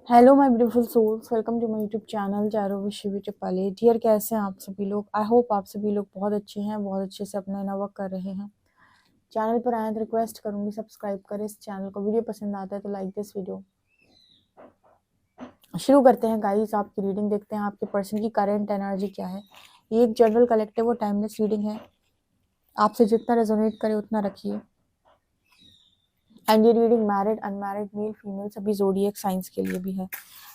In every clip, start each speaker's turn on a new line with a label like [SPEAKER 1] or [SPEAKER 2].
[SPEAKER 1] Hello my beautiful souls, welcome to my YouTube channel चारो wish beauty पाले। Dear, कैसे हैं आप सभी लोग? आई होप आप सभी लोग बहुत अच्छे हैं, बहुत अच्छे से अपना नया वर्क कर रहे हैं। चैनल पर आए तो रिक्वेस्ट करूंगी सब्सक्राइब करें इस चैनल को। वीडियो पसंद आता है तो लाइक दिस वीडियो। शुरू करते हैं गाइस, आपकी रीडिंग देखते हैं आपके पर्सन की करंट एनर्जी क्या है। ये एक जनरल कलेक्टिव और टाइमलेस रीडिंग है, आपसे जितना रेजोनेट करे उतना रखिए। एंड ये reading married, unmarried, male female सभी ज़ोडिएक साइंस के लिए भी है।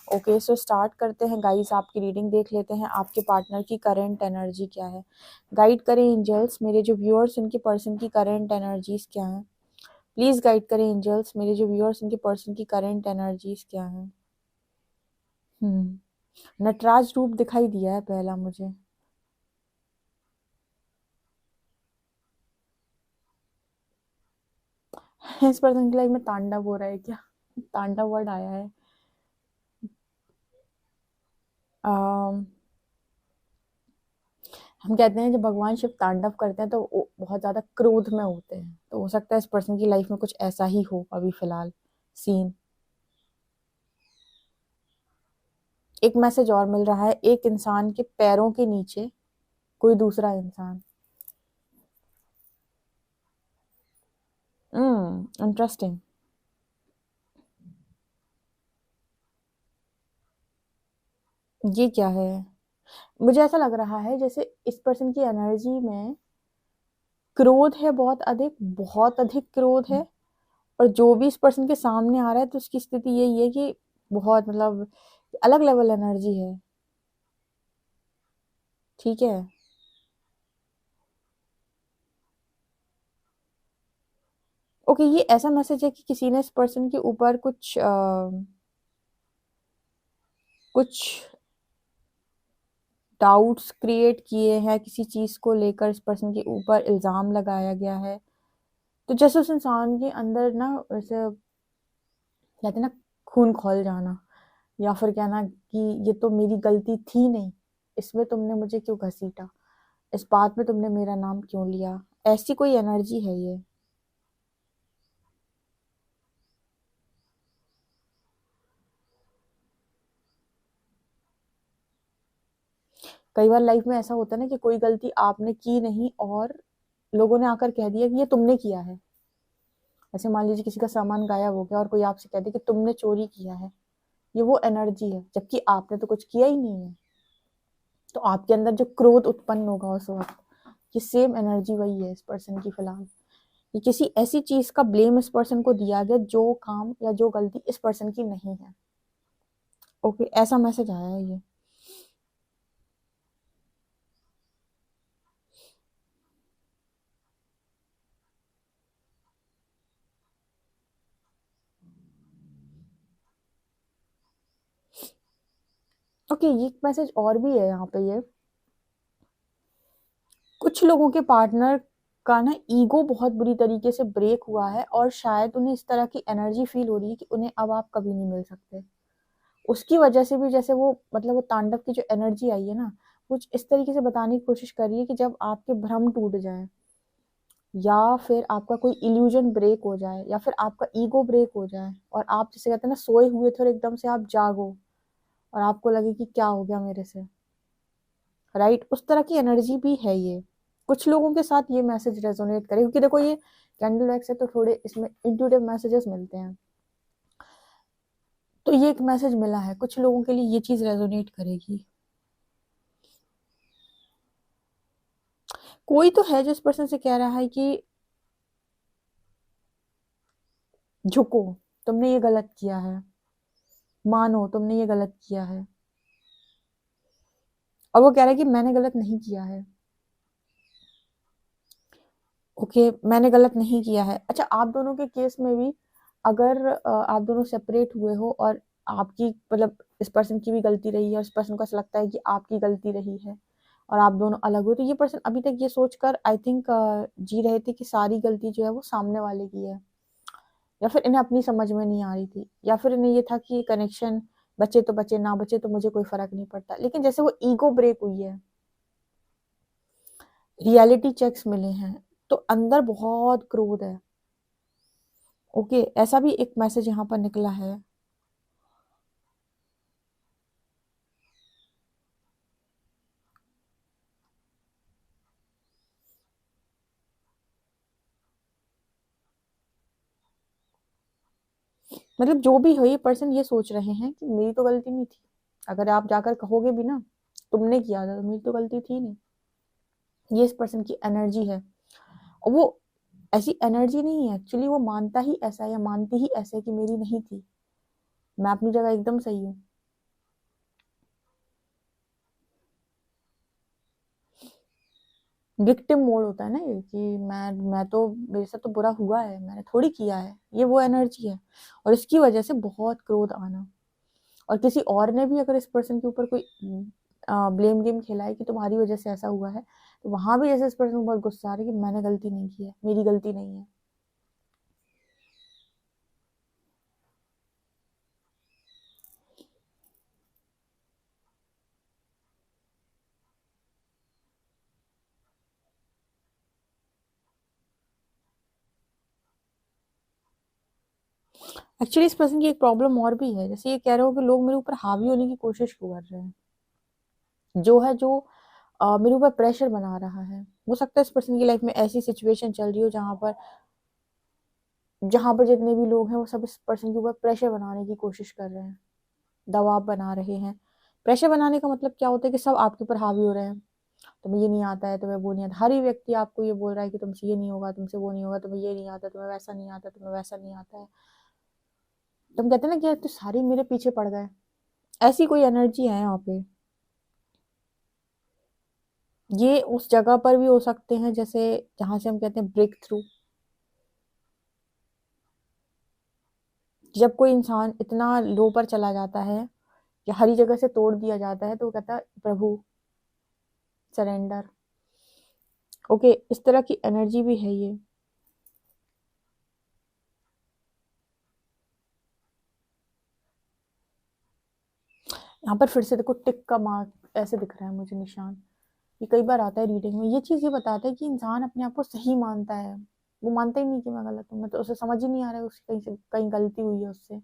[SPEAKER 1] ओके, सो स्टार्ट करते हैं गाइस। आपकी रीडिंग देख लेते हैं आपके पार्टनर की करंट एनर्जी क्या है। गाइड करें एंजल्स, मेरे जो व्यूअर्स उनके पर्सन की करंट एनर्जीज क्या है। प्लीज गाइड करें एंजल्स, मेरे जो व्यूअर्स उनके पर्सन की करंट एनर्जीज क्या है। नटराज रूप दिखाई दिया है पहला मुझे। इस पर्सन की लाइफ में तांडव हो रहा है क्या? तांडव वर्ड आया है। हम कहते हैं जब भगवान शिव तांडव करते हैं तो वो बहुत ज्यादा क्रोध में होते हैं, तो हो सकता है इस पर्सन की लाइफ में कुछ ऐसा ही हो अभी फिलहाल सीन। एक मैसेज और मिल रहा है, एक इंसान के पैरों के नीचे कोई दूसरा इंसान। इंटरेस्टिंग। ये क्या है? मुझे ऐसा लग रहा है जैसे इस पर्सन की एनर्जी में क्रोध है, बहुत अधिक क्रोध है। और जो भी इस पर्सन के सामने आ रहा है तो उसकी स्थिति यही है कि बहुत मतलब अलग लेवल एनर्जी है। ठीक है। ओके, ये ऐसा मैसेज है कि किसी ने इस पर्सन के ऊपर कुछ डाउट्स क्रिएट किए हैं, किसी चीज को लेकर इस पर्सन के ऊपर इल्जाम लगाया गया है। तो जैसे उस इंसान के अंदर ना, वैसे कहते हैं ना, खून खौल जाना, या फिर कहना कि ये तो मेरी गलती थी नहीं, इसमें तुमने मुझे क्यों घसीटा, इस बात में तुमने मेरा नाम क्यों लिया। ऐसी कोई एनर्जी है ये। कई बार लाइफ में ऐसा होता है ना कि कोई गलती आपने की नहीं और लोगों ने आकर कह दिया कि ये तुमने किया है। ऐसे मान लीजिए किसी का सामान गायब हो गया और कोई आपसे कह दे कि तुमने चोरी किया है। ये वो एनर्जी है, जबकि आपने तो कुछ किया ही नहीं है। तो आपके अंदर जो क्रोध उत्पन्न होगा उस वक्त, ये सेम एनर्जी वही है इस पर्सन की फिलहाल। ये किसी ऐसी चीज का ब्लेम इस पर्सन को दिया गया जो काम या जो गलती इस पर्सन की नहीं है। ओके, ऐसा मैसेज आया है ये। ओके, ये मैसेज और भी है यहाँ पे। ये कुछ लोगों के पार्टनर का ना ईगो बहुत बुरी तरीके से ब्रेक हुआ है और शायद उन्हें इस तरह की एनर्जी फील हो रही है कि उन्हें अब आप कभी नहीं मिल सकते। उसकी वजह से भी जैसे वो मतलब वो तांडव की जो एनर्जी आई है ना, कुछ इस तरीके से बताने की कोशिश कर रही है कि जब आपके भ्रम टूट जाए, या फिर आपका कोई इल्यूजन ब्रेक हो जाए, या फिर आपका ईगो ब्रेक हो जाए और आप जैसे कहते हैं ना सोए हुए थे और एकदम से आप जागो और आपको लगे कि क्या हो गया मेरे से। राइट, उस तरह की एनर्जी भी है ये। कुछ लोगों के साथ ये मैसेज रेजोनेट करे, क्योंकि देखो ये कैंडल वैक्स है तो थोड़े इसमें इंट्यूटिव मैसेजेस मिलते हैं। तो ये एक मैसेज मिला है, कुछ लोगों के लिए ये चीज रेजोनेट करेगी। कोई तो है जो इस पर्सन से कह रहा है कि झुको, तुमने ये गलत किया है, मानो तुमने ये गलत किया है। और वो कह रहा है कि मैंने गलत नहीं किया है। ओके, मैंने गलत नहीं किया है। अच्छा, आप दोनों के केस में भी अगर आप दोनों सेपरेट हुए हो और आपकी मतलब इस पर्सन की भी गलती रही है और इस पर्सन को ऐसा लगता है कि आपकी गलती रही है और आप दोनों अलग हुए, तो ये पर्सन अभी तक ये सोचकर आई थिंक जी रहे थे कि सारी गलती जो है वो सामने वाले की है, या फिर इन्हें अपनी समझ में नहीं आ रही थी, या फिर इन्हें ये था कि ये कनेक्शन बचे तो बचे, ना बचे तो मुझे कोई फर्क नहीं पड़ता। लेकिन जैसे वो ईगो ब्रेक हुई है, रियलिटी चेक्स मिले हैं, तो अंदर बहुत क्रोध है। ओके, ऐसा भी एक मैसेज यहाँ पर निकला है। मतलब जो भी हो, ये पर्सन ये सोच रहे हैं कि मेरी तो गलती नहीं थी। अगर आप जाकर कहोगे भी ना तुमने किया था, तो मेरी तो गलती थी नहीं। ये इस पर्सन की एनर्जी है। और वो ऐसी एनर्जी नहीं है एक्चुअली, वो मानता ही ऐसा है या मानती ही ऐसा है कि मेरी नहीं थी, मैं अपनी जगह एकदम सही हूँ। विक्टिम मोड होता है ना ये, कि मैं तो मेरे साथ तो बुरा हुआ है, मैंने थोड़ी किया है, ये वो एनर्जी है। और इसकी वजह से बहुत क्रोध आना। और किसी और ने भी अगर इस पर्सन के ऊपर कोई ब्लेम गेम खेला है कि तुम्हारी वजह से ऐसा हुआ है, तो वहां भी जैसे इस पर्सन को बहुत गुस्सा आ रहा है कि मैंने गलती नहीं की है, मेरी गलती नहीं है। एक्चुअली इस पर्सन की एक प्रॉब्लम और भी है, जैसे ये कह रहे हो कि लोग मेरे ऊपर हावी होने की कोशिश क्यों कर रहे हैं, जो है जो मेरे ऊपर प्रेशर बना रहा है। हो सकता है इस पर्सन की लाइफ में ऐसी सिचुएशन चल रही हो जहां पर जितने भी लोग हैं वो सब इस पर्सन के ऊपर प्रेशर बनाने की कोशिश कर रहे हैं, दबाव बना रहे हैं। प्रेशर बनाने का मतलब क्या होता है कि सब आपके ऊपर हावी हो रहे हैं, तुम्हें ये नहीं आता है, तुम्हें वो नहीं आता। हर ही व्यक्ति आपको ये बोल रहा है कि तुमसे ये नहीं होगा, तुमसे वो नहीं होगा, तुम्हें ये नहीं आता, तुम्हें वैसा नहीं आता, तुम्हें वैसा नहीं आता है। तुम कहते हैं ना कि यार तो सारे मेरे पीछे पड़ गए, ऐसी कोई एनर्जी है यहाँ पे। ये उस जगह पर भी हो सकते हैं जैसे जहां से हम कहते हैं ब्रेक थ्रू। जब कोई इंसान इतना लो पर चला जाता है या हरी जगह से तोड़ दिया जाता है, तो वो कहता है प्रभु सरेंडर। ओके, इस तरह की एनर्जी भी है ये। यहाँ पर फिर से देखो टिक का मार्क ऐसे दिख रहा है मुझे, निशान। ये कई बार आता है रीडिंग में। ये चीज ये बताता है कि इंसान अपने आप को सही मानता है, वो मानता ही नहीं कि मैं गलत हूँ। मैं तो उसे समझ ही नहीं आ रहा है उसकी कहीं से कहीं गलती हुई है उससे।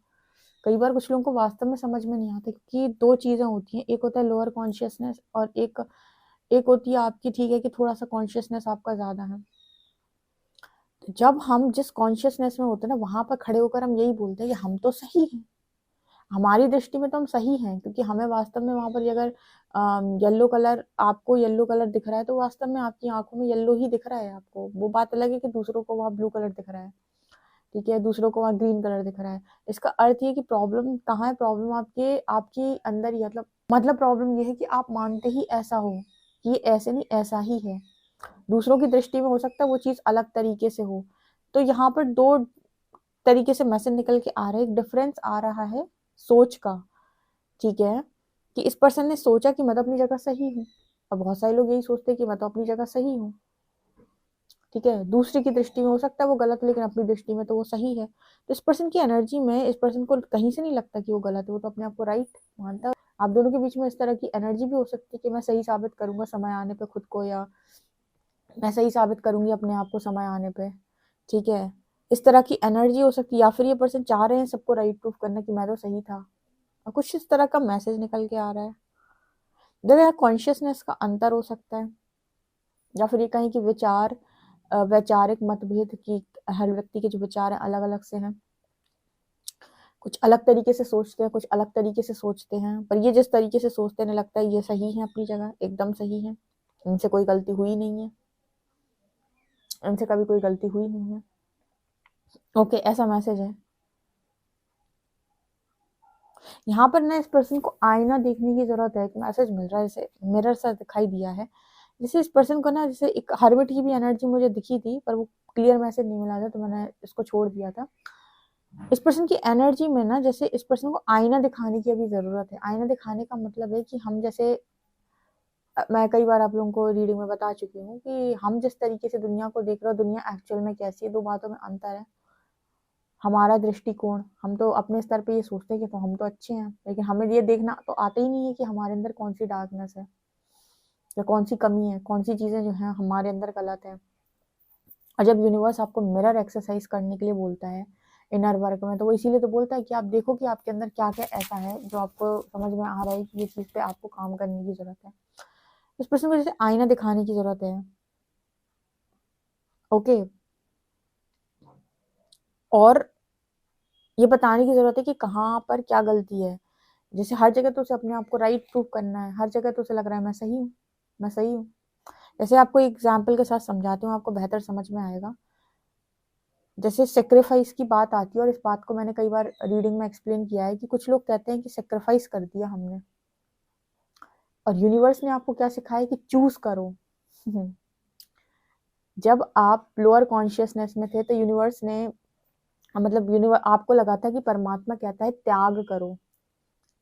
[SPEAKER 1] कई बार कुछ लोगों को वास्तव में समझ में नहीं आता, क्योंकि दो चीजें होती हैं, एक होता है लोअर कॉन्शियसनेस और एक एक होती है आपकी, ठीक है कि थोड़ा सा कॉन्शियसनेस आपका ज्यादा है। तो जब हम जिस कॉन्शियसनेस में होते हैं ना, वहां पर खड़े होकर हम यही बोलते हैं कि हम तो सही हैं, हमारी दृष्टि में तो हम सही हैं, क्योंकि हमें वास्तव में वहां पर अगर येलो कलर, आपको येलो कलर दिख रहा है, तो वास्तव में आपकी आंखों में येलो ही दिख रहा है आपको। वो बात अलग है कि दूसरों को वहां ब्लू कलर दिख रहा है, ठीक है, दूसरों को वहां ग्रीन कलर दिख रहा है। इसका अर्थ ये कि प्रॉब्लम कहाँ है, प्रॉब्लम आपके आपकी अंदर ही, मतलब प्रॉब्लम ये है कि आप मानते ही ऐसा हो कि ये ऐसे नहीं ऐसा ही है। दूसरों की दृष्टि में हो सकता है वो चीज अलग तरीके से हो। तो यहाँ पर दो तरीके से मैसेज निकल के आ रहा है, एक डिफरेंस आ रहा है सोच का, ठीक है, कि इस पर्सन ने सोचा कि मैं तो अपनी जगह सही हूँ। और बहुत सारे लोग यही सोचते हैं कि मैं तो अपनी जगह सही हूँ, ठीक है, दूसरे की दृष्टि में हो सकता है वो गलत, लेकिन अपनी दृष्टि में तो वो सही है। तो इस पर्सन की एनर्जी में इस पर्सन को कहीं से नहीं लगता कि वो गलत है, वो तो अपने आप को राइट मानता है। आप दोनों के बीच में इस तरह की एनर्जी भी हो सकती है कि मैं सही साबित करूंगा समय आने पे खुद को, या मैं सही साबित करूंगी अपने आप को समय आने पे, ठीक है। इस तरह की एनर्जी हो सकती है, या फिर ये पर्सन चाह रहे हैं सबको राइट प्रूफ करना कि मैं तो सही था। और कुछ इस तरह का मैसेज निकल के आ रहा है। देखो यहाँ कॉन्शियसनेस का अंतर हो सकता है, या फिर ये कहें कि वैचारिक मतभेद की, हर व्यक्ति के जो विचार हैं अलग अलग से हैं। कुछ अलग तरीके से सोचते हैं, कुछ अलग तरीके से सोचते हैं, पर ये जिस तरीके से सोचते हैं लगता है ये सही है, अपनी जगह एकदम सही है, इनसे कोई गलती हुई नहीं है, इनसे कभी कोई गलती हुई नहीं है। ओके, ऐसा मैसेज है। यहाँ पर ना इस पर्सन को आईना देखने की जरूरत है, एक मैसेज मिल रहा है, जैसे मिरर सा दिखाई दिया है। जैसे इस पर्सन को ना, जैसे एक हर्मिट की भी एनर्जी मुझे दिखी थी, पर वो क्लियर मैसेज नहीं मिला था तो मैंने इसको छोड़ दिया था। इस पर्सन की एनर्जी में ना, जैसे इस पर्सन को आईना दिखाने की अभी जरूरत है। आईना दिखाने का मतलब है कि हम जैसे, मैं कई बार आप लोगों को रीडिंग में बता चुकी हूँ कि हम जिस तरीके से दुनिया को देख रहे हो, दुनिया एक्चुअल में कैसी है, दो बातों में अंतर है। हमारा दृष्टिकोण, हम तो अपने स्तर पे ये सोचते हैं कि तो हम तो अच्छे हैं, लेकिन हमें ये देखना तो आता ही नहीं है कि हमारे अंदर कौन सी डार्कनेस है या कौन सी कमी है, कौन सी चीजें जो है हमारे अंदर गलत है। और जब यूनिवर्स आपको मिरर एक्सरसाइज करने के लिए बोलता है इनर वर्क में, तो वो इसीलिए तो बोलता है कि आप देखो कि आपके अंदर क्या क्या ऐसा है जो आपको समझ में आ रहा है कि ये चीज पे आपको काम करने की जरूरत है। उस पर्सन को जैसे आईना दिखाने की जरूरत है। ओके, और ये बताने की ज़रूरत है कि कहाँ पर क्या गलती है। जैसे हर जगह तो उसे अपने आप को राइट प्रूव करना है, हर जगह तो उसे लग रहा है मैं सही हूँ, मैं सही हूँ। जैसे आपको एग्ज़ाम्पल के साथ समझाती हूँ, आपको बेहतर समझ में आएगा। जैसे सैक्रिफाइस की बात आती है, और इस बात को मैंने कई बार रीडिंग में एक्सप्लेन किया है कि कुछ लोग कहते हैं कि सैक्रिफाइस कर दिया हमने, और यूनिवर्स ने आपको क्या सिखाया कि चूज़ करो। जब आप लोअर कॉन्शियसनेस में थे तो यूनिवर्स ने, मतलब यूनिवर्स आपको लगा था कि परमात्मा कहता है त्याग करो,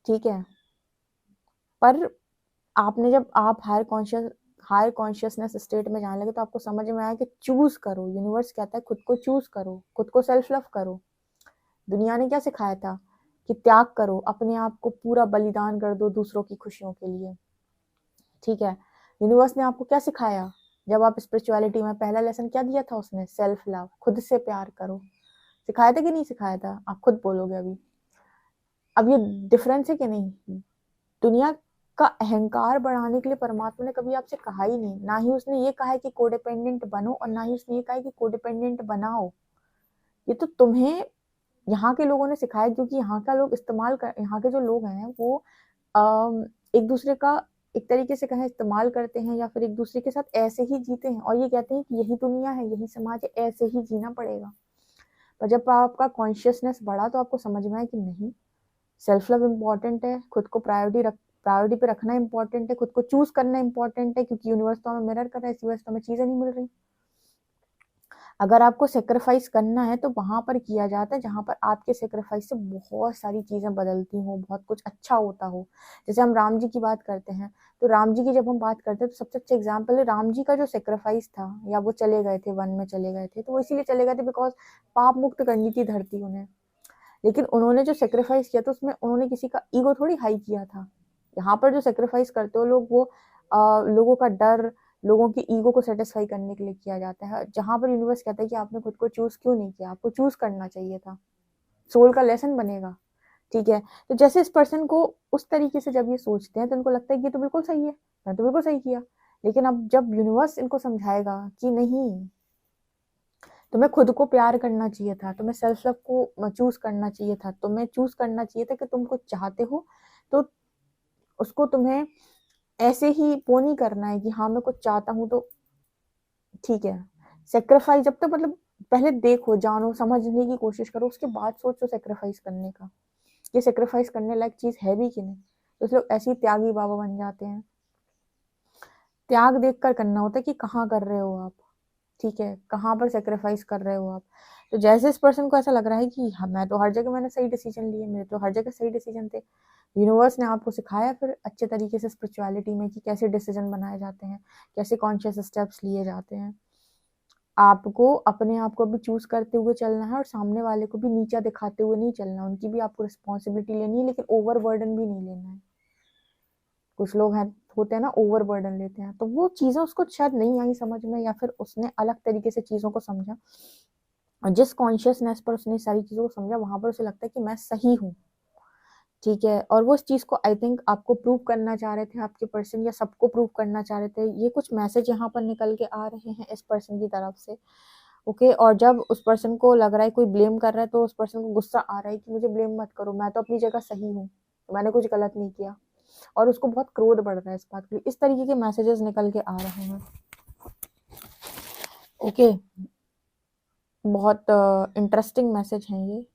[SPEAKER 1] ठीक है। पर आपने जब आप हायर कॉन्शियसनेस स्टेट में जाने लगे तो आपको समझ में आया कि चूज करो। यूनिवर्स कहता है खुद को चूज करो, खुद को सेल्फ लव करो। दुनिया ने क्या सिखाया था कि त्याग करो, अपने आप को पूरा बलिदान कर दो दूसरों की खुशियों के लिए, ठीक है। यूनिवर्स ने आपको क्या सिखाया, जब आप स्पिरिचुअलिटी में पहला लेसन क्या दिया था उसने, सेल्फ लव, खुद से प्यार करो। सिखाया था कि नहीं सिखाया था, आप खुद बोलोगे अभी। अब ये डिफरेंस है कि नहीं। दुनिया का अहंकार बढ़ाने के लिए परमात्मा ने कभी आपसे कहा ही नहीं, ना ही उसने ये कहा है कि कोडिपेंडेंट बनो, और ना ही उसने ये कहा है कि कोडिपेंडेंट बनाओ। ये तो तुम्हें यहाँ के लोगों ने सिखाया, क्योंकि यहाँ का लोग यहाँ के जो लोग हैं वो एक दूसरे का एक तरीके से कहें इस्तेमाल करते हैं, या फिर एक दूसरे के साथ ऐसे ही जीते हैं, और ये कहते हैं कि यही दुनिया है, यही समाज है, ऐसे ही जीना पड़ेगा। पर जब आपका कॉन्शियसनेस बढ़ा तो आपको समझ में आया कि नहीं, सेल्फ लव इम्पॉर्टेंट है, खुद को प्रायोरिटी पे रखना इम्पॉर्टेंट है, खुद को चूज करना इम्पॉर्टेंट है, क्योंकि यूनिवर्स तो हमें मिरर कर रहा है, इस वजह से हमें चीजें नहीं मिल रही। अगर आपको सेक्रीफाइस करना है तो वहां पर किया जाता है जहां पर आपके सेक्रीफाइस से बहुत सारी चीजें बदलती हो, बहुत कुछ अच्छा होता हो। जैसे हम राम जी की बात करते हैं, तो राम जी की जब हम बात करते हैं तो सबसे अच्छा एग्जाम्पल है राम जी का जो सेक्रीफाइस था, या वो चले गए थे वन में, चले गए थे तो वो इसीलिए चले गए थे बिकॉज पाप मुक्त करनी थी धरती उन्हें। लेकिन उन्होंने जो सेक्रीफाइस किया था उसमें उन्होंने किसी का ईगो थोड़ी हाई किया था। यहाँ पर जो सेक्रीफाइस करते हो लोग, वो लोगों का डर, लोगों की ईगो को सेटिस्फाई करने के लिए किया जाता है। जहां पर यूनिवर्स कहता है कि आपने खुद को चूज क्यों नहीं किया, आपको चूज करना चाहिए था, सोल का लेसन बनेगा, ठीक है। तो जैसे इस पर्सन को उस तरीके से जब ये सोचते हैं तो इनको लगता है कि ये तो बिल्कुल सही है, मैं तो बिल्कुल सही किया। लेकिन अब जब यूनिवर्स इनको समझाएगा कि नहीं, तुम्हें खुद को प्यार करना चाहिए था, तुम्हें सेल्फ लव को चूज करना चाहिए था, तुम्हें चूज करना चाहिए था कि तुम कुछ चाहते हो तो उसको तुम्हें ऐसे ही वो नहीं करना है कि हाँ मैं कुछ चाहता हूँ तो ठीक है। सेक्रीफाइस जब तक, मतलब पहले देखो, जानो, समझने की कोशिश करो, उसके बाद सोचो सेक्रीफाइस करने का, ये सेक्रीफाइस करने लायक चीज है भी कि नहीं। तो लोग ऐसे ही त्यागी बाबा बन जाते हैं। त्याग देखकर करना होता है कि कहाँ कर रहे हो आप, ठीक है, कहाँ पर सेक्रीफाइस कर रहे हो आप। तो जैसे इस पर्सन को ऐसा लग रहा है कि हाँ मैं तो हर जगह मैंने सही डिसीजन लिए, मेरे तो हर जगह सही डिसीजन थे। यूनिवर्स ने आपको सिखाया फिर अच्छे तरीके से स्पिरिचुअलिटी में कि कैसे डिसीजन बनाए जाते हैं, कैसे कॉन्शियस स्टेप्स लिए जाते हैं। आपको अपने आप को भी चूज करते हुए चलना है, और सामने वाले को भी नीचा दिखाते हुए नहीं चलना, उनकी भी आपको रिस्पॉन्सिबिलिटी लेनी है, लेकिन ओवर बर्डन भी नहीं लेना है। कुछ लोग हैं, होते हैं ना, ओवर बर्डन लेते हैं, तो वो चीजें उसको शायद नहीं आई समझ में, या फिर उसने अलग तरीके से चीजों को समझा, और जिस कॉन्शियसनेस पर उसने सारी चीजों को समझा वहां पर उसे लगता है कि मैं सही हूँ, ठीक है। और वो इस चीज को आई थिंक आपको प्रूव करना चाह रहे थे, आपके पर्सन, या सबको प्रूव करना चाह रहे थे। ये कुछ मैसेज यहाँ पर निकल के आ रहे हैं इस पर्सन की तरफ से, ओके। और जब उस पर्सन को लग रहा है कोई ब्लेम कर रहा है तो उस पर्सन को गुस्सा आ रहा है कि मुझे ब्लेम मत करो, मैं तो अपनी जगह सही हूँ, मैंने कुछ गलत नहीं किया, और उसको बहुत क्रोध बढ़ रहा है इस बात के लिए। इस तरीके के मैसेजेस निकल के आ रहे हैं, ओके। बहुत इंटरेस्टिंग मैसेज हैं ये।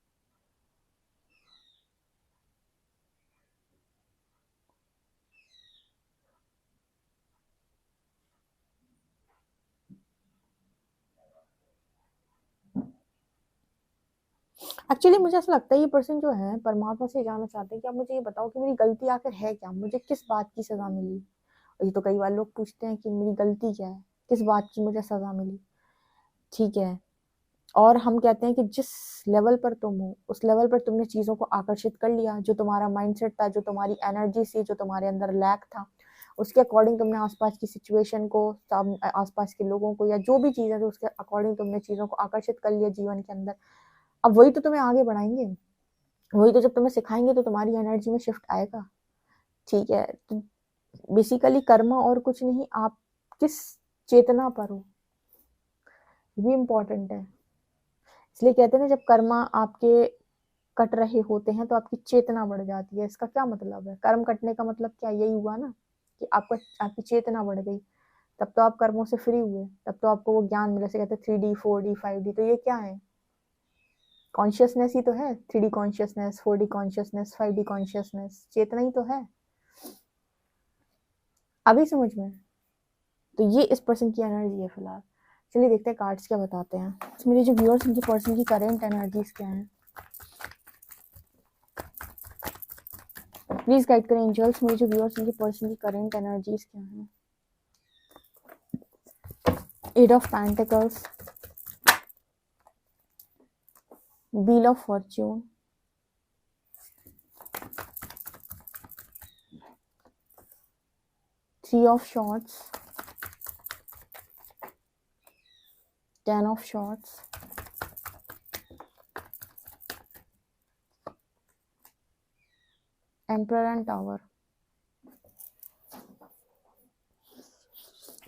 [SPEAKER 1] एक्चुअली मुझे ऐसा लगता है ये पर्सन जो है परमात्मा से जानना चाहते हैं कि आप मुझे ये बताओ कि मेरी गलती आखिर है क्या, मुझे किस बात की सजा मिली। ये तो कई बार लोग पूछते हैं कि मेरी गलती क्या है, किस बात की मुझे सजा मिली, ठीक है। और हम कहते हैं कि जिस लेवल पर तुम हो उस लेवल पर तुमने चीजों को आकर्षित कर लिया, जो तुम्हारा माइंडसेट था, जो तुम्हारी एनर्जी थी, जो तुम्हारे अंदर लैक था, उसके अकॉर्डिंग तुमने आसपास की सिचुएशन को, आसपास के लोगों को, या जो भी चीजें थी उसके अकॉर्डिंग तुमने चीजों को आकर्षित कर लिया जीवन के अंदर। अब वही तो तुम्हें आगे बढ़ाएंगे, वही तो जब तुम्हें सिखाएंगे तो तुम्हारी एनर्जी में शिफ्ट आएगा, ठीक है। तो बेसिकली कर्म और कुछ नहीं, आप किस चेतना पर हो, ये भी इम्पोर्टेंट है। इसलिए कहते हैं ना, जब कर्मा आपके कट रहे होते हैं तो आपकी चेतना बढ़ जाती है। इसका क्या मतलब है? कर्म कटने का मतलब क्या यही हुआ ना कि आपकी चेतना बढ़ गई, तब तो आप कर्मों से फ्री हुए, तब तो आपको वो ज्ञान मिला। जैसे कहते हैं 3D 4D 5D, तो ये क्या है? कॉन्शियसनेस ही तो है। 3D consciousness, 4D consciousness, 5D consciousness, चेतना ही तो है। अभी समझ में? तो ये इस पर्सन की एनर्जी है फिलहाल। चलिए देखते हैं कार्ड्स क्या बताते हैं। तो मेरे जो व्यूअर्स, उनके पर्सन की करेंट एनर्जीज क्या हैं? प्लीज गाइड करें एंजल्स, मेरे जो व्यूअर्स, उनके पर्सन की करेंट एनर्जीज क्या हैं? Eight of pentacles, wheel of fortune, three of swords, 10 of swords, emperor and tower।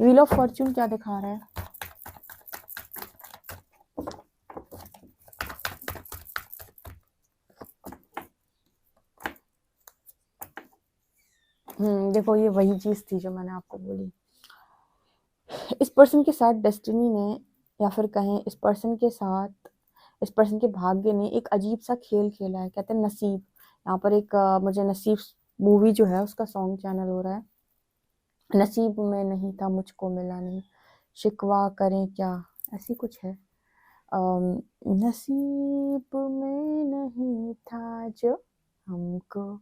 [SPEAKER 1] Wheel of fortune क्या दिखा रहा है? देखो ये वही चीज थी जो मैंने आपको बोली। इस पर्सन के साथ डेस्टिनी ने, या फिर कहें इस पर्सन के साथ, इस पर्सन के भाग्य ने एक अजीब सा खेल खेला है। कहते हैं नसीब। यहाँ पर एक मुझे नसीब मूवी जो है उसका सॉन्ग चैनल हो रहा है। नसीब में नहीं था मुझको मिला नहीं, शिकवा करें क्या, ऐसी कुछ है। नसीब में नहीं था जो हमको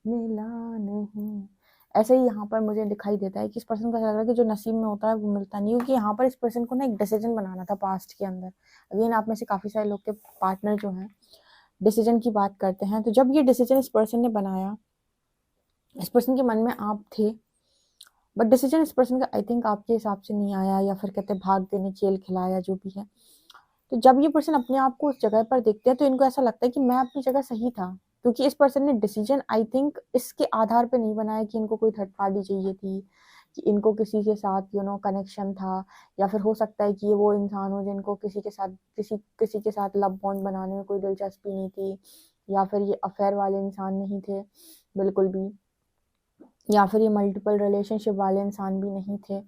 [SPEAKER 1] मिला नहीं, ऐसे ही यहाँ पर मुझे दिखाई देता है कि इस पर्सन को ऐसा लग रहा है कि जो नसीब में होता है वो मिलता नहीं। क्योंकि यहाँ पर इस पर्सन को ना एक डिसीजन बनाना था पास्ट के अंदर। अगेन आप में से काफी सारे लोग के पार्टनर जो हैं डिसीजन की बात करते हैं। तो जब ये डिसीजन इस पर्सन ने बनाया, इस पर्सन के मन में आप थे, बट डिसीजन इस पर्सन का आई थिंक आपके हिसाब से नहीं आया, या फिर कहते हैं भाग्य ने खेल खिलाया, जो भी है। तो जब ये पर्सन अपने आप को उस जगह पर देखते हैं तो इनको ऐसा लगता है कि मैं अपनी जगह सही था। क्योंकि इस पर्सन ने डिसीजन आई थिंक इसके आधार पे नहीं बनाया कि इनको कोई थर्ड पार्टी चाहिए थी, कि इनको किसी के साथ कनेक्शन था, या फिर हो सकता है कि ये वो इंसान हो जिनको किसी के साथ लव बॉन्ड बनाने में कोई दिलचस्पी नहीं थी, या फिर ये अफेयर वाले इंसान नहीं थे बिल्कुल भी, या फिर ये मल्टीपल रिलेशनशिप वाले इंसान भी नहीं थे।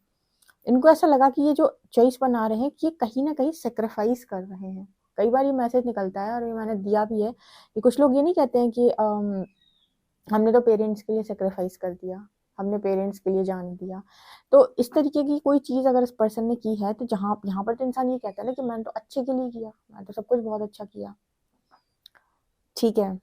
[SPEAKER 1] इनको ऐसा लगा कि ये जो चॉइस बना रहे हैं कि ये कहीं ना कहीं सेक्रीफाइस कर रहे हैं। कई बार ये मैसेज निकलता है और ये मैंने दिया भी है कि कुछ लोग ये नहीं कहते हैं कि हमने तो पेरेंट्स के लिए सेक्रीफाइस कर दिया, हमने पेरेंट्स के लिए जान दिया। तो इस तरीके की कोई चीज़ अगर इस पर्सन ने की है तो जहाँ यहाँ पर तो इंसान ये कहता है ना कि मैंने तो अच्छे के लिए किया, मैंने तो सब कुछ बहुत अच्छा किया, ठीक है।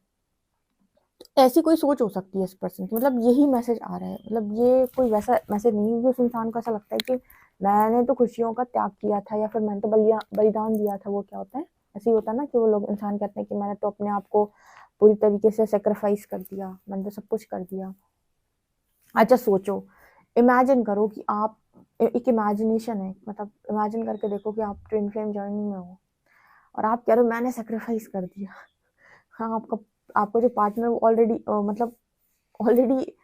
[SPEAKER 1] ऐसी कोई सोच हो सकती है इस पर्सन की, मतलब यही मैसेज आ रहा है। मतलब ये कोई वैसा मैसेज नहीं है कि उस इंसान को ऐसा लगता है कि मैंने तो खुशियों का त्याग किया था, या फिर मैंने तो बलिदान दिया था। वो क्या होता है, ऐसे ही होता है ना कि वो लोग इंसान कहते हैं कि मैंने तो अपने आप को पूरी तरीके से सेक्रीफाइस कर दिया, मैंने तो सब कुछ कर दिया। अच्छा सोचो, इमेजिन करो कि आप, एक इमेजिनेशन है, मतलब इमेजिन करके देखो कि आप ट्विन फ्लेम जर्नी में हो और आप कह रहे हो मैंने सेक्रीफाइस कर दिया। हाँ, आपका जो पार्टनर ऑलरेडी मतलब ऑलरेडी,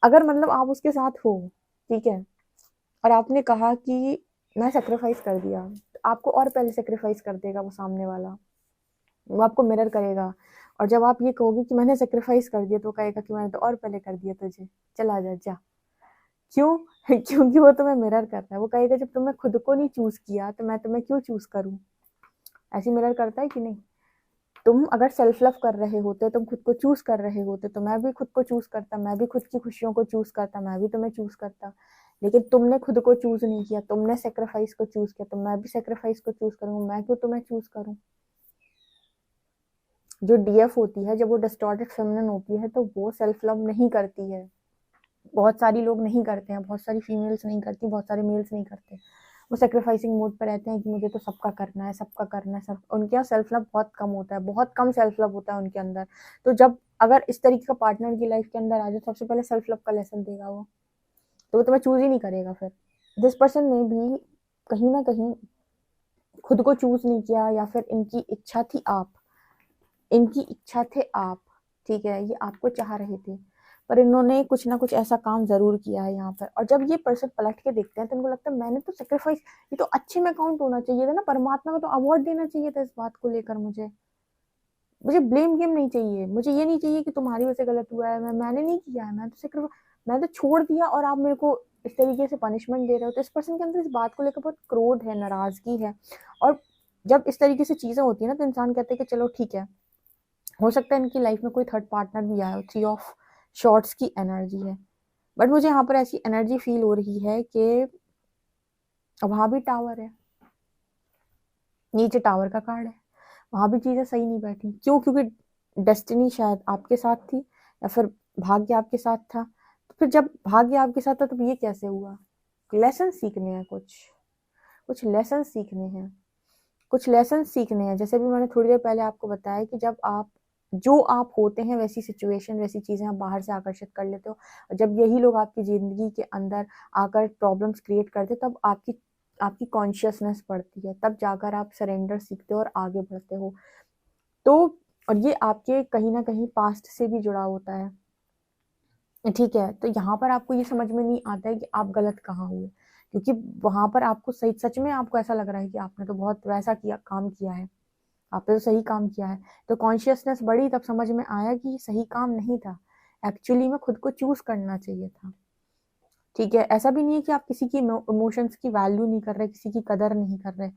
[SPEAKER 1] अगर मतलब आप उसके साथ हो, ठीक है, और आपने कहा कि मैं सेक्रीफाइस कर दिया, तो आपको और पहले सेक्रीफाइस कर देगा वो सामने वाला, वो आपको मिरर करेगा। और जब आप ये कहोगे कि मैंने सेक्रीफाइस कर दिया, तो कहेगा कि मैंने तो और पहले कर दिया तुझे, चला जा जा। क्यों? क्योंकि वो तुम्हें मिरर कर रहा है। वो कहेगा जब तुमने खुद को नहीं चूज किया तो मैं तुम्हें क्यों चूज करूं। ऐसी मिरर करता है कि नहीं? तुम अगर सेल्फ लव कर रहे होते, तुम खुद को चूज कर रहे होते, तो मैं भी खुद को चूज करता, मैं भी खुद की खुशियों को चूज करता, मैं भी तुम्हें चूज करता। लेकिन तुमने खुद को चूज नहीं किया, तुमने सेक्रीफाइस को चूज किया, तो मैं भी सेक्रीफाइस को चूज करूंगा। मैं क्यों तुम्हें चूज करूं? जो डीएफ होती है, जब वो डिस्टॉर्टेड फेमिनिन होती है, तो वो सेल्फ लव नहीं करती है। बहुत सारी लोग नहीं करते हैं, बहुत सारी फीमेल्स नहीं करती, बहुत सारे मेल्स नहीं करते। वो सेक्रीफाइसिंग मोड पर रहते हैं कि मुझे तो सबका करना है, सबका करना है, सब। उनके यहाँ सेल्फ लव बहुत कम होता है, बहुत कम सेल्फ लव होता है उनके अंदर। तो जब अगर इस तरीके का पार्टनर की लाइफ के अंदर आ जाए, सबसे पहले सेल्फ लव का लेसन देगा वो, तो वो तुम्हें चूज ही नहीं करेगा। फिर जिस पर्सन ने भी कहीं ना कहीं खुद को चूज नहीं किया, या फिर इनकी इच्छा थी आप, इनकी इच्छा थे आप, ठीक है, ये आपको चाह रहे थे, पर इन्होंने कुछ ना कुछ ऐसा काम जरूर किया है यहाँ पर। और जब ये पर्सन पलट के देखते हैं तो इनको लगता है मैंने तो सेक्रीफाइस, ये तो अच्छे में काउंट होना चाहिए था ना, परमात्मा को तो अवार्ड देना चाहिए था इस बात को लेकर मुझे। मुझे ब्लेम गेम नहीं चाहिए, मुझे ये नहीं चाहिए कि तुम्हारी वजह से गलत हुआ है, मैंने नहीं किया है, मैं तो छोड़ दिया और आप मेरे को इस तरीके से पनिशमेंट दे रहे हो। तो इस पर्सन के अंदर इस बात को लेकर बहुत क्रोध है, नाराजगी है। और जब इस तरीके से चीजें होती है ना, तो इंसान कहते हैं कि चलो ठीक है, हो सकता है इनकी लाइफ में कोई थर्ड पार्टनर भी आया हो, 3 ऑफ शॉर्ट्स की एनर्जी है। बट मुझे यहाँ पर ऐसी एनर्जी फील हो रही है कि वहां भी टावर है, नीचे टावर का कार्ड है, वहां भी चीजें सही नहीं बैठी। क्यों? क्योंकि डेस्टिनी शायद आपके साथ थी, या फिर भाग्य आपके साथ था। तो फिर जब भाग्य आपके साथ था, तो ये कैसे हुआ? लेसन सीखने हैं, कुछ लेसन सीखने हैं, कुछ लेसन सीखने हैं। जैसे भी मैंने थोड़ी देर पहले आपको बताया कि जब आप जो आप होते हैं, वैसी सिचुएशन, वैसी चीजें आप बाहर से आकर्षित कर लेते हो। और जब यही लोग आपकी जिंदगी के अंदर आकर प्रॉब्लम्स क्रिएट करते, तब आपकी आपकी कॉन्शियसनेस बढ़ती है, तब जाकर आप सरेंडर सीखते हो और आगे बढ़ते हो। तो और ये आपके कहीं ना कहीं पास्ट से भी जुड़ा होता है, ठीक है। तो यहाँ पर आपको ये समझ में नहीं आता है कि आप गलत कहाँ हुए, क्योंकि वहां पर आपको सही, सच में आपको ऐसा लग रहा है कि आपने तो बहुत वैसा किया, काम किया है, आपने तो सही काम किया है। तो कॉन्शियसनेस बढ़ी, तब समझ में आया कि ये सही काम नहीं था, एक्चुअली में खुद को चूज करना चाहिए था, ठीक है। ऐसा भी नहीं है कि आप किसी की इमोशंस की वैल्यू नहीं कर रहे, किसी की कदर नहीं कर रहे,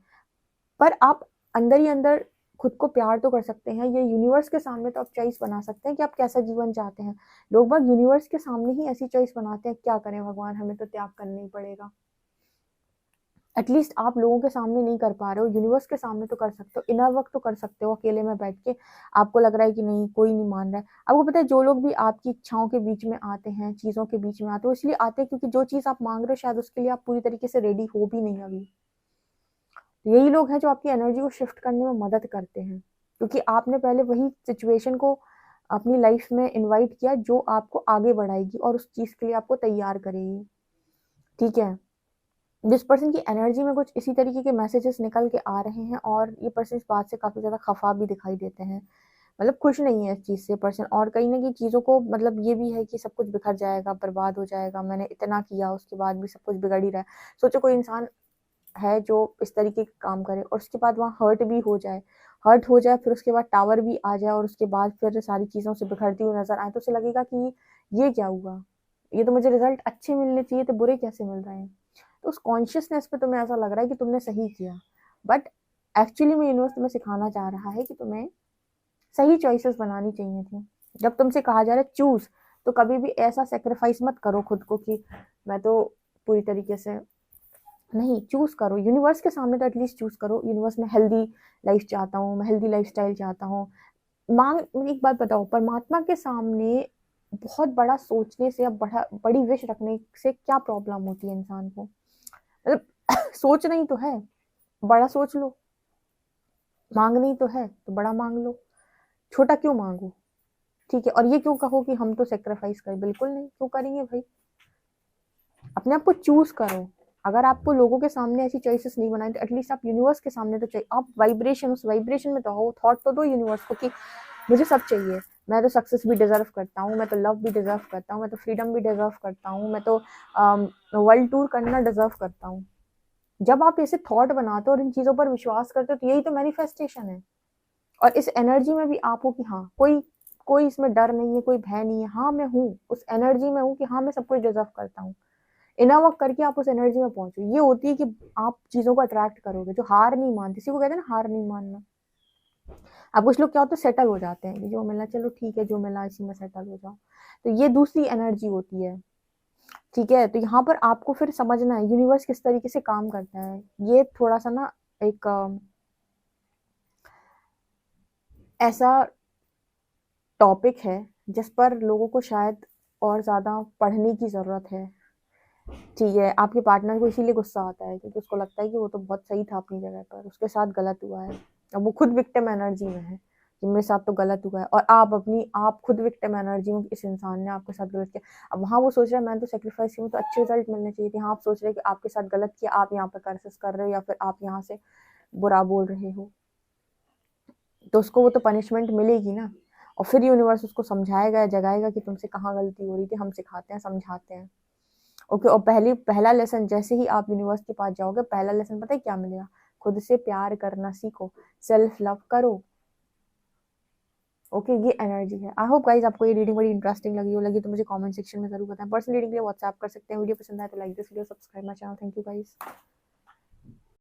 [SPEAKER 1] पर आप अंदर ही अंदर खुद को प्यार तो कर सकते हैं। ये यूनिवर्स के सामने तो आप चॉइस बना सकते हैं कि आप कैसा जीवन चाहते हैं। लोग बाग यूनिवर्स के सामने ही ऐसी चॉइस बनाते हैं, क्या करें भगवान, हमें तो त्याग करना ही पड़ेगा। एटलीस्ट आप लोगों के सामने नहीं कर पा रहे हो, यूनिवर्स के सामने तो कर सकते हो, इनर वर्क तो कर सकते हो अकेले में बैठ के। आपको लग रहा है कि नहीं, कोई नहीं मान रहा है। आपको पता है, जो लोग भी आपकी इच्छाओं के बीच में आते हैं, चीजों के बीच में आते हो, इसलिए आते हैं क्योंकि जो चीज आप मांग रहे हो शायद उसके लिए आप पूरी तरीके से रेडी हो भी नहीं अभी। यही लोग हैं जो आपकी एनर्जी को शिफ्ट करने में मदद करते हैं, क्योंकि आपने पहले वही सिचुएशन को अपनी लाइफ में इनवाइट किया जो आपको आगे बढ़ाएगी और उस चीज के लिए आपको तैयार करेगी, ठीक है। जिस पर्सन की एनर्जी में कुछ इसी तरीके के मैसेजेस निकल के आ रहे हैं, और ये पर्सन इस बात से काफी ज्यादा खफा भी दिखाई देते हैं, मतलब खुश नहीं है इस चीज से पर्सन। और कहीं ना कहीं चीजों को, मतलब ये भी है कि सब कुछ बिखर जाएगा, बर्बाद हो जाएगा, मैंने इतना किया उसके बाद भी सब कुछ बिगड़ ही रहा है। सोचो कोई इंसान है जो इस तरीके का काम करे और उसके बाद वहाँ हर्ट हो जाए, फिर उसके बाद टावर भी आ जाए और उसके बाद फिर सारी चीजों से बिखरती हुई नजर आए, तो उसे लगेगा कि ये क्या हुआ, ये तो मुझे रिजल्ट अच्छे मिलने चाहिए थे, बुरे कैसे मिल रहे हैं। तो उस कॉन्शियसनेस पे तुम्हें ऐसा लग रहा है कि तुमने सही किया, बट एक्चुअली में यूनिवर्स तुम्हें सिखाना चाह रहा है कि तुम्हें सही चॉइसेस बनानी चाहिए थी। जब तुमसे कहा जा रहा है चूज, तो कभी भी ऐसा सेक्रीफाइस मत करो खुद को कि मैं तो पूरी तरीके से नहीं, चूज करो यूनिवर्स के सामने, तो एटलीस्ट चूज करो। यूनिवर्स में हेल्दी लाइफ चाहता हूँ, मैं हेल्दी लाइफ स्टाइल चाहता हूँ। मांग, एक बात बताओ, परमात्मा के सामने बहुत बड़ा सोचने से या बड़ी विश रखने से क्या प्रॉब्लम होती है इंसान को? मतलब सोच नहीं तो है, बड़ा सोच लो। मांग नहीं तो है, तो बड़ा मांग लो। छोटा क्यों मांगो, ठीक है। और ये क्यों कहो कि हम तो सेक्रीफाइस करें, बिल्कुल नहीं, क्यों करेंगे भाई। अपने आप को चूज करो। अगर आपको लोगों के सामने ऐसी चॉइसेस नहीं बनाई, तो एटलीस्ट आप यूनिवर्स के सामने तो चाहिए, आप वाइब्रेशन, उस वाइब्रेशन में तो हो, थॉट तो दो यूनिवर्स को कि मुझे सब चाहिए, मैं तो सक्सेस भी डिजर्व करता हूँ, मैं तो लव भी डिजर्व करता हूँ, मैं तो फ्रीडम भी डिजर्व करता हूँ, मैं तो वर्ल्ड टूर करना डिजर्व करता हूँ। जब आप ऐसे थॉट बनाते हो और इन चीजों पर विश्वास करते हो, तो यही तो मैनिफेस्टेशन है। और इस एनर्जी में भी आप हो कि हाँ, कोई कोई इसमें डर नहीं है, कोई भय नहीं है, हाँ मैं हूँ उस एनर्जी में, हूँ कि हाँ मैं सब कुछ डिजर्व करता हूँ। इनर वर्क करके आप उस एनर्जी में पहुंचो। ये होती है कि आप चीजों को अट्रैक्ट करोगे, जो हार नहीं मानते, इसी को कहते हैं ना हार नहीं मानना। अब कुछ लोग क्या होते हैं, सेटल हो जाते हैं कि जो मिला चलो ठीक है, जो मिला इसी में सेटल हो जाओ। तो ये दूसरी एनर्जी होती है, ठीक है। तो यहाँ पर आपको फिर समझना है यूनिवर्स किस तरीके से काम करता है। ये थोड़ा सा ना एक ऐसा टॉपिक है जिस पर लोगों को शायद और ज्यादा पढ़ने की जरूरत है, ठीक है। आपके पार्टनर को इसीलिए गुस्सा आता है क्योंकि उसको लगता है कि वो तो बहुत सही था अपनी जगह पर, उसके साथ गलत हुआ है। अब वो खुद विक्टिम एनर्जी में है कि मेरे साथ तो गलत हुआ है, और आप खुद विक्टिम एनर्जी में, इस इंसान ने आपके साथ गलत किया। अब वहां वो सोच रहा है मैंने तो सेक्रीफाइस किया, तो अच्छे रिजल्ट मिलने चाहिए थे। हाँ, आप सोच रहे हैं कि आपके साथ गलत किया, आप यहाँ पे कर्सेस कर रहे हो या फिर आप यहाँ से बुरा बोल रहे हो, तो उसको वो तो पनिशमेंट मिलेगी ना। और फिर यूनिवर्स उसको समझाएगा, जगाएगा कि तुमसे कहाँ गलती हो रही थी, हम सिखाते हैं, समझाते हैं। ओके। और पहला लेसन, जैसे ही आप यूनिवर्स के पास जाओगे, पहला लेसन पता है क्या मिलेगा? खुद से प्यार करना सीखो, सेल्फ लव करो। ओके, ये एनर्जी है। आई होप गाइस आपको ये रीडिंग बड़ी इंटरेस्टिंग लगी तो मुझे कमेंट सेक्शन में जरूर बताएं। पर्सनल रीडिंग के लिए व्हाट्सएप कर सकते हैं। वीडियो पसंद आए तो like this video, subscribe my channel. Thank you guys.